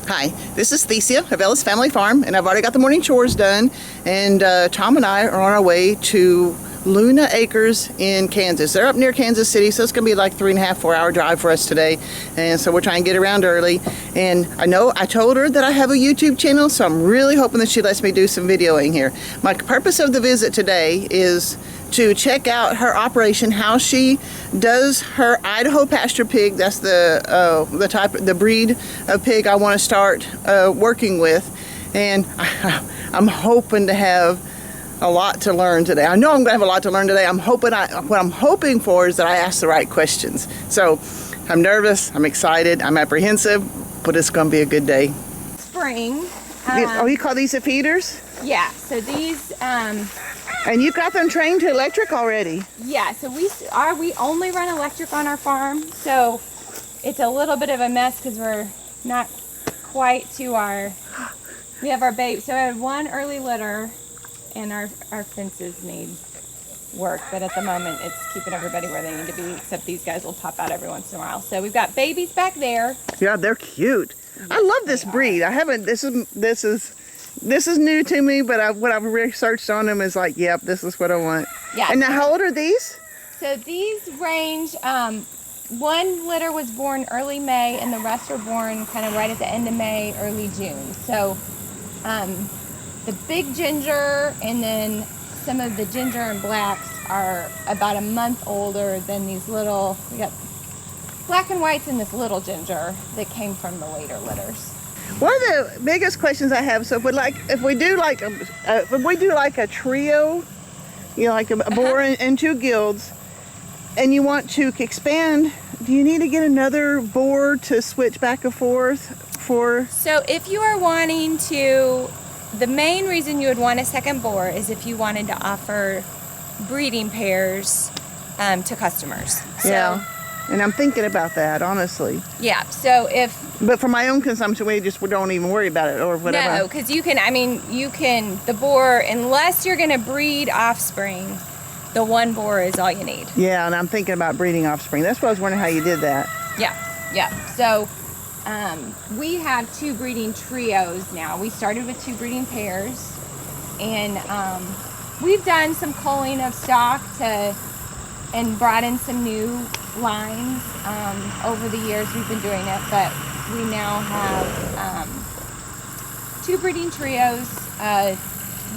Hi, this is Thesia of Ellis Family Farm, and I've already got the morning chores done, and Tom and I are on our way to Luna Acres in Kansas. They're up near Kansas City, so it's going to be like 3.5, 4-hour drive for us today, and so we're trying to get around early. And I know I told her that I have a YouTube channel, so I'm really hoping that she lets me do some videoing here. My purpose of the visit today is to check out her operation, how she does her Idaho Pasture Pig. That's the breed of pig I want to start working with, and I'm hoping to have a lot to learn today. I know I'm gonna have a lot to learn today. What I'm hoping for is that I ask the right questions. So I'm nervous, I'm excited, I'm apprehensive, but it's gonna be a good day. Spring. You call these the feeders? Yeah, so these and you've got them trained to electric already? Yeah, so we only run electric on our farm, so it's a little bit of a mess because we're not quite to we have our baby. So I had one early litter, and our fences need work, but at the moment it's keeping everybody where they need to be, except these guys will pop out every once in a while. So we've got babies back there. Yeah, they're cute. Yes, I love this breed. I haven't, this is new to me, but what I've researched on them is like, yep, this is what I want. Yeah. And now how old are these? So these range, one litter was born early May, and the rest were born kind of right at the end of May, early June. So the big ginger and then some of the ginger and blacks are about a month older than these little, we got black and whites and this little ginger that came from the later litters. One of the biggest questions I have, so if we do like a trio, you know, like a boar and two gilds, and you want to expand, do you need to get another boar to switch back and forth for? So if you are wanting to, the main reason you would want a second boar is if you wanted to offer breeding pairs to customers. So, yeah, and I'm thinking about that, honestly. Yeah, so But for my own consumption, we don't even worry about it or whatever. No, because you can, the boar, unless you're going to breed offspring, the one boar is all you need. Yeah, and I'm thinking about breeding offspring. That's why I was wondering how you did that. Yeah. So we have 2 breeding trios now. We started with 2 breeding pairs, and we've done some culling of stock and brought in some new lines over the years. We've been doing it, but we now have 2 breeding trios.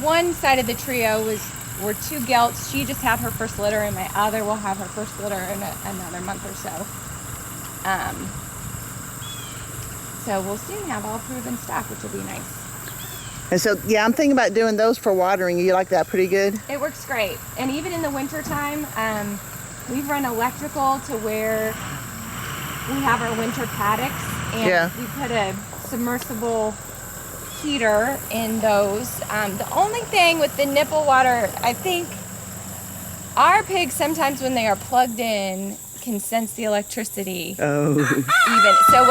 One side of the trio were 2 gelts. She just had her first litter, and my other will have her first litter in another month or so. So we'll soon have all proven stock, which will be nice. And so, yeah, I'm thinking about doing those for watering. You like that pretty good? It works great. And even in the winter time, we've run electrical to where we have our winter paddocks, and we put a submersible heater in those. The only thing with the nipple water, I think our pigs sometimes when they are plugged in can sense the electricity. Oh. Even so,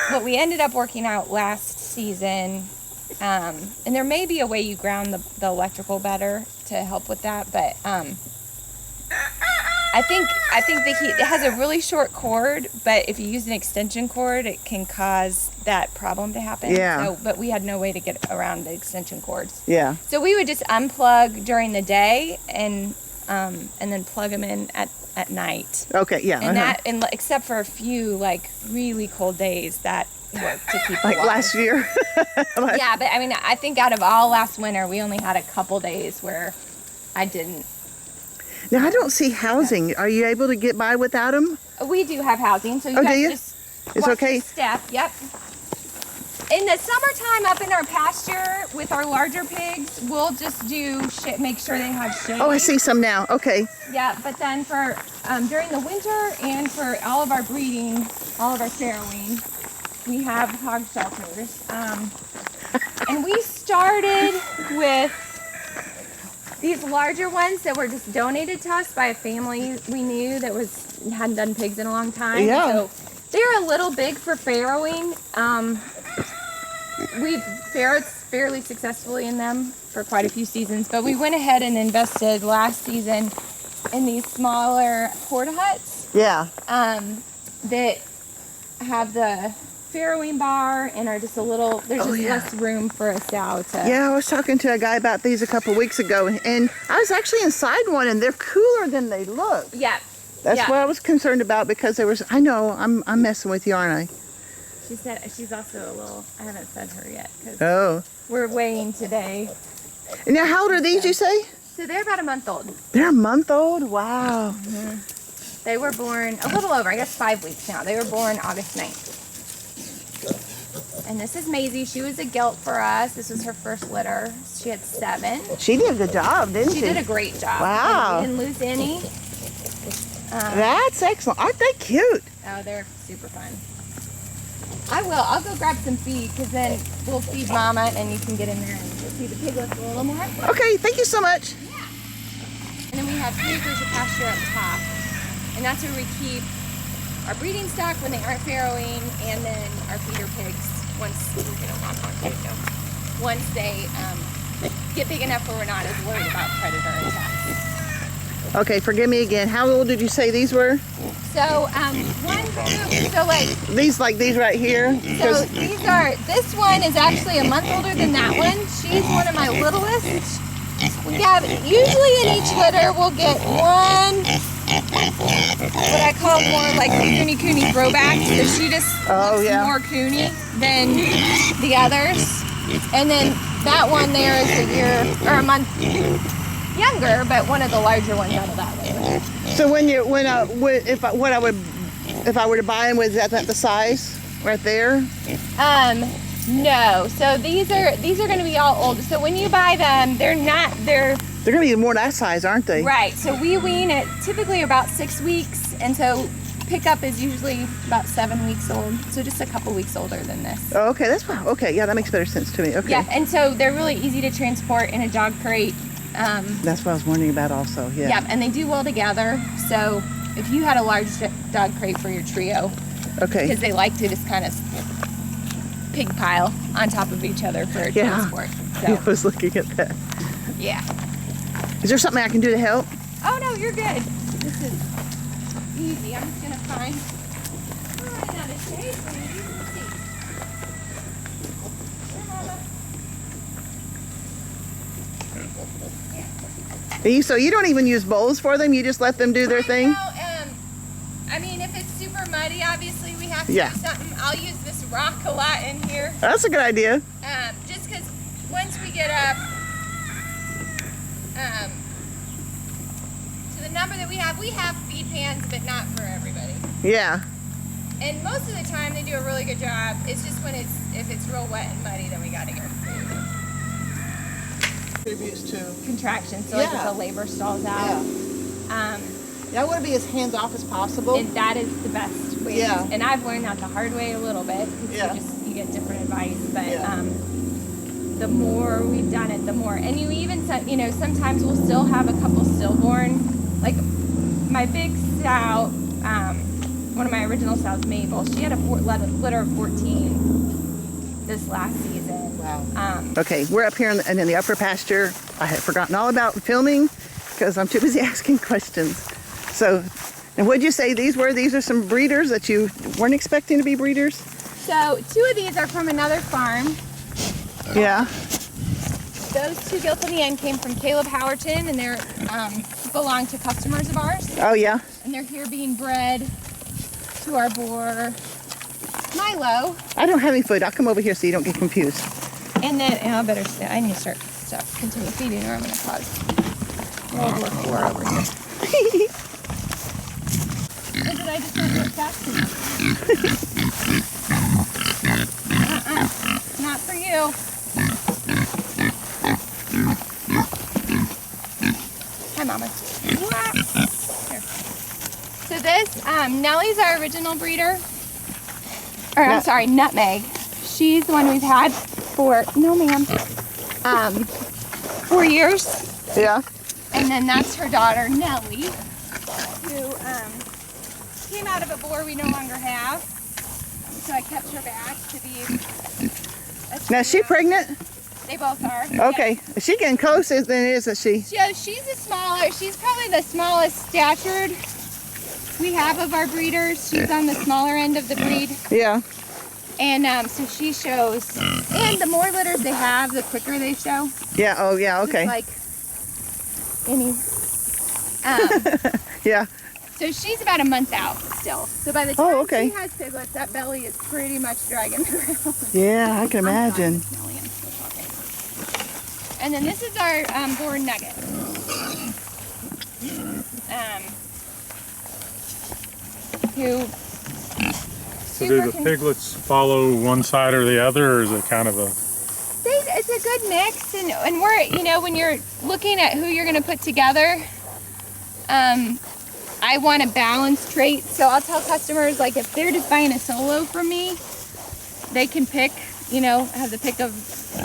what we ended up working out last season, and there may be a way you ground the electrical better to help with that, but I think the heat, it has a really short cord, but if you use an extension cord, it can cause that problem to happen. Yeah. So, but we had no way to get around the extension cords. Yeah. So we would just unplug during the day and then plug them in at night. Okay. Yeah. And except for a few like really cold days, that worked to keep like alive. Last year. Yeah, but I mean, I think out of all last winter, we only had a couple days where I didn't. Now, I don't see housing. Are you able to get by without them? We do have housing, so you do guys you? just It's watch okay. your step. Yep. In the summertime, up in our pasture with our larger pigs, we'll just make sure they have shade. Oh, I see some now. Okay. Yeah, but then for during the winter and for all of our breeding, all of our farrowing, we have hog shelters. And we started with these larger ones that were just donated to us by a family we knew that hadn't done pigs in a long time. Yeah. So they're a little big for farrowing. We've farrowed fairly successfully in them for quite a few seasons, but we went ahead and invested last season in these smaller porta huts. Yeah. That have the farrowing bar and are just a little, there's just less room for a sow to. Yeah, I was talking to a guy about these a couple weeks ago, and I was actually inside one, and they're cooler than they look. Yeah. That's what I was concerned about, because there was, I know, I'm messing with you, aren't I? She said she's also a little, I haven't fed her yet, because we're weighing today. And now, how old are these, you say? So they're about a month old. They're a month old? Wow. Mm-hmm. They were born a little over, I guess 5 weeks now. They were born August 9th. And this is Maisie. She was a gilt for us. This was her first litter. She had 7. She did a good job, didn't she? She did a great job. Wow. We didn't lose any. That's excellent. Aren't they cute? Oh, they're super fun. I will. I'll go grab some feed, because then we'll feed Mama and you can get in there and see the piglets a little more. Okay, thank you so much. Yeah. And then we have 3 acres of pasture up top. And that's where we keep our breeding stock when they aren't farrowing, and then our feeder pigs once they get big enough where we're not as worried about predator attacks. Okay, forgive me again. How old did you say these were? So These right here? So this one is actually a month older than that one. She's one of my littlest. We have, usually in each litter we'll get one, what I call more like the coony throwback. So she just looks more coony than the others. And then that one there is a year or a month younger, but one of the larger ones out of that litter. So if I were to buy them, was that the size right there? No. So these are going to be all old. So when you buy them, they're going to be more that size, aren't they? Right. So we wean at typically about 6 weeks, and so pickup is usually about 7 weeks old. So just a couple weeks older than this. Oh, okay. That's okay. Yeah, that makes better sense to me. Okay. Yeah, and so they're really easy to transport in a dog crate. That's what I was wondering about also. Yeah. Yeah, and they do well together. So if you had a large dog crate for your trio, because they like to just kind of pig pile on top of each other for transport. So. I was looking at that. Yeah. Is there something I can do to help? Oh no, you're good. This is easy. I'm just gonna find. I'm running out of shade for you. So you don't even use bowls for them? You just let them do their thing? I mean, if it's super muddy, obviously we have to do something. I'll use this rock a lot in here. That's a good idea. Just because once we get up to the number that we have feed pans, but not for everybody. Yeah. And most of the time they do a really good job. It's just when if it's real wet and muddy, then we gotta get food. Contributes to contraction, so like if the labor stalls out. I want to be as hands off as possible. And that is the best way. Yeah. And I've learned that the hard way a little bit. You get different advice, but the more we've done it, the more. And you even sometimes we'll still have a couple stillborn. Like my big sow, one of my original sows, Mabel. She had a litter of 14 this last season. Wow. Okay, we're up here in the upper pasture. I had forgotten all about filming because I'm too busy asking questions. So, and what'd you say these were? These are some breeders that you weren't expecting to be breeders? So 2 of these are from another farm. Yeah. Those 2 gilts on the end came from Caleb Howerton, and they're belong to customers of ours. Oh yeah. And they're here being bred to our boar Milo. I don't have any food. I'll come over here so you don't get confused. And then I need to continue feeding, or I'm going to cause World War IV over here. Or did I just not do it fast enough? Not for you. Hi, Mama. Here. So this, Nellie's our original breeder. Or I'm sorry, Nutmeg. She's the one we've had for 4 years. Yeah. And then that's her daughter, Nellie, who came out of a boar we no longer have. So I kept her back to be Now, is she pregnant? They both are. Okay. Yeah. Is she getting closer than isn't she? She's she's probably the smallest statured we have of our breeders. She's on the smaller end of the breed. Yeah. And so she shows, and the more litters they have, the quicker they show. Yeah, oh yeah, okay. Just like any. Yeah. So she's about a month out still. So by the time okay. she has piglets, that belly is pretty much dragging the ground. Yeah, I can imagine. And then this is our born nugget. Who So do the piglets follow one side or the other, or is it kind of a... It's a good mix, and we're, you know, when you're looking at who you're going to put together, I want a balanced trait. So I'll tell customers, like, if they're just buying a solo from me, they can pick, you know, have the pick of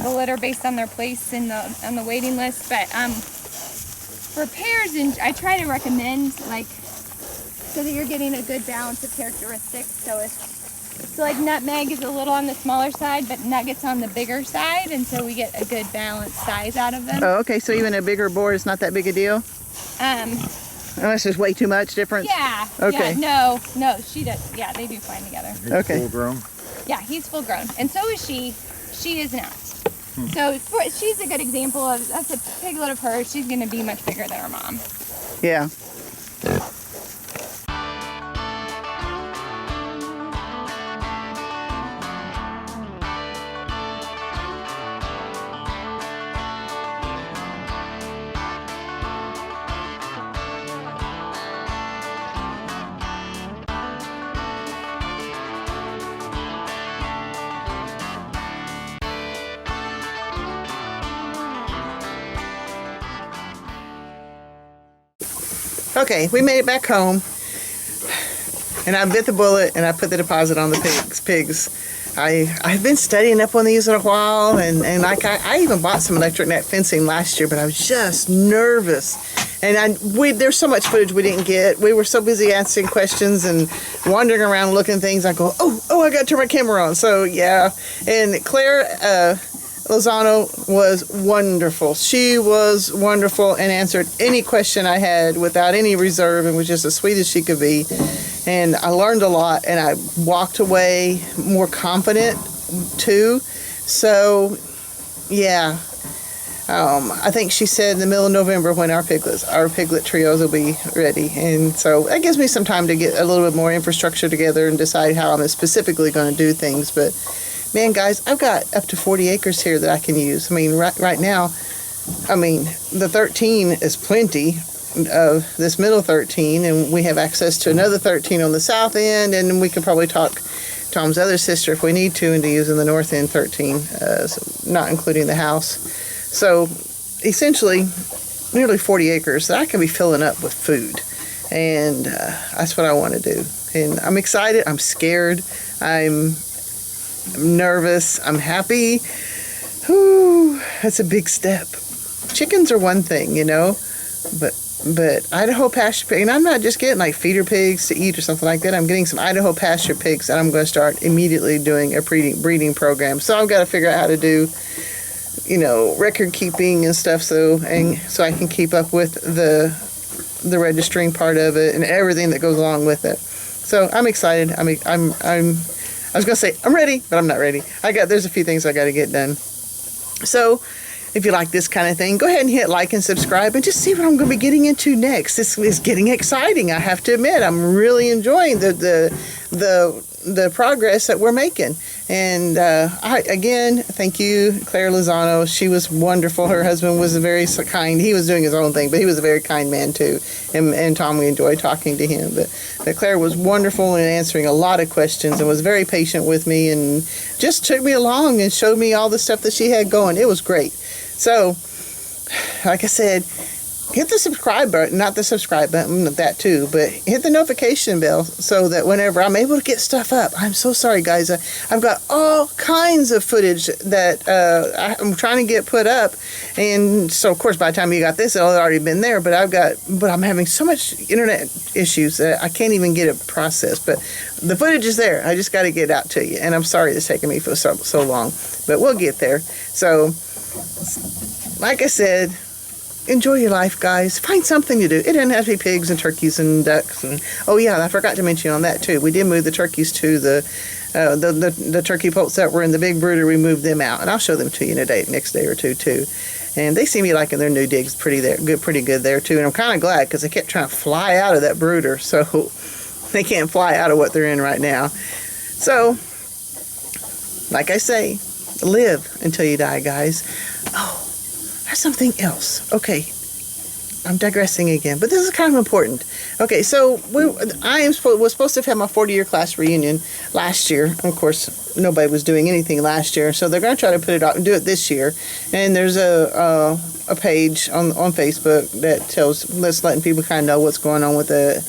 the litter based on their place on the waiting list. But for pairs, and I try to recommend, like, so that you're getting a good balance of characteristics. So like Nutmeg is a little on the smaller side, but Nugget's on the bigger side, and so we get a good balanced size out of them. Oh, okay, so even a bigger boar is not that big a deal? Unless there's way too much difference? Yeah. Okay. Yeah, no, she does. Yeah, they do fine together. He's okay. full grown? Yeah, he's full grown, and so is she. She is not. So she's a good example of, that's a piglet of hers. She's going to be much bigger than her mom. Yeah. Okay, we made it back home, and I bit the bullet and I put the deposit on the pigs. I've been studying up on these in a while, and like I even bought some electric net fencing last year, but I was just nervous. And there's so much footage we didn't get. We were so busy answering questions and wandering around looking things. I go, oh, I got to turn my camera on. So yeah, and Clare Lozano was wonderful. She was wonderful and answered any question I had without any reserve, and was just as sweet as she could be. And I learned a lot, and I walked away more confident too. So yeah, I think she said in the middle of November when our piglet trios will be ready. And so that gives me some time to get a little bit more infrastructure together and decide how I'm specifically going to do things. But man, guys, I've got up to 40 acres here that I can use. I mean, right now, the 13 is plenty of this middle 13, and we have access to another 13 on the south end, and we could probably talk Tom's other sister if we need to into using the north end 13, so not including the house. So essentially, nearly 40 acres that I can be filling up with food, and that's what I want to do. And I'm excited. I'm scared. I'm nervous. I'm happy. Whew, that's a big step. Chickens are one thing, you know, but Idaho Pasture Pig, and I'm not just getting like feeder pigs to eat or something like that. I'm getting some Idaho Pasture Pigs, and I'm going to start immediately doing a breeding program. So I've got to figure out how to do, you know, record keeping and stuff, so I can keep up with the registering part of it and everything that goes along with it. So I'm excited. I was going to say I'm ready, but I'm not ready. There's a few things I got to get done. So if you like this kind of thing, go ahead and hit like and subscribe and just see what I'm going to be getting into next. This is getting exciting, I have to admit. I'm really enjoying the progress that we're making. And again, thank you, Clare Lozano. She was wonderful. Her husband was very kind. He was doing his own thing, but he was a very kind man too. And Tom, we enjoyed talking to him. But Clare was wonderful in answering a lot of questions and was very patient with me and just took me along and showed me all the stuff that she had going. It was great. So, like I said, hit the subscribe button, not the subscribe button, that too, but hit the notification bell so that whenever I'm able to get stuff up. I'm so sorry, guys. I've got all kinds of footage that I'm trying to get put up, and so of course by the time you got this, it'll already been there. But I'm having so much internet issues that I can't even get it processed. But the footage is there. I just got to get it out to you, and I'm sorry it's taking me for so long, but we'll get there. So, like I said, enjoy your life, guys. Find something to do. It doesn't have to be pigs and turkeys and ducks. And oh yeah, I forgot to mention on that too. We did move the turkeys to the the turkey poults that were in the big brooder, we moved them out, and I'll show them to you in a day, next day or two too. And they seem to be liking their new digs pretty good there too. And I'm kind of glad, because they kept trying to fly out of that brooder, so they can't fly out of what they're in right now. So, like I say, live until you die, guys. Oh, there's something else. Okay, I'm digressing again, but this is kind of important. Okay, so was supposed to have my 40-year class reunion last year. Of course, nobody was doing anything last year, so they're going to try to put it out and do it this year. And there's a page on Facebook that that's letting people kind of know what's going on with the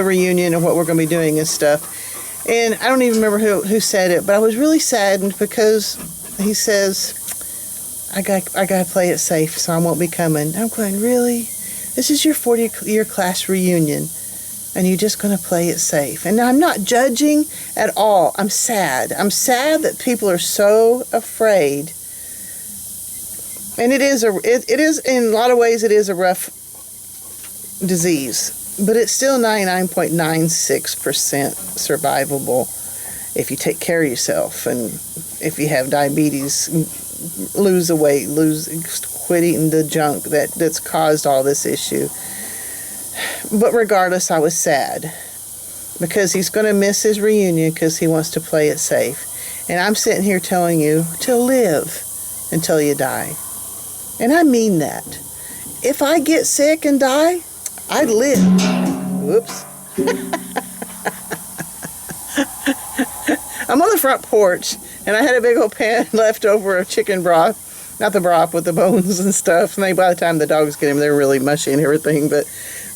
reunion and what we're going to be doing and stuff. And I don't even remember who said it, but I was really saddened because he says, I gotta play it safe, so I won't be coming. I'm going, really? This is your 40-year class reunion, and you're just gonna play it safe. And now I'm not judging at all. I'm sad. I'm sad that people are so afraid. And it is in a lot of ways it is a rough disease, but it's still 99.96% survivable if you take care of yourself, and if you have diabetes, lose the weight, quit eating the junk that's caused all this issue. But regardless, I was sad because he's going to miss his reunion because he wants to play it safe. And I'm sitting here telling you to live until you die. And I mean that. If I get sick and die, I'd live. Whoops. I'm on the front porch, and I had a big old pan left over of chicken broth. Not the broth with the bones and stuff. And by the time the dogs get him, they're really mushy and everything. But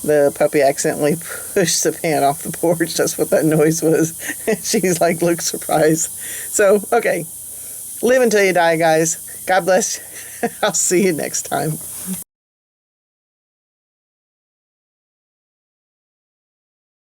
the puppy accidentally pushed the pan off the porch. That's what that noise was. She's like, looked surprised. So, okay. Live until you die, guys. God bless. I'll see you next time.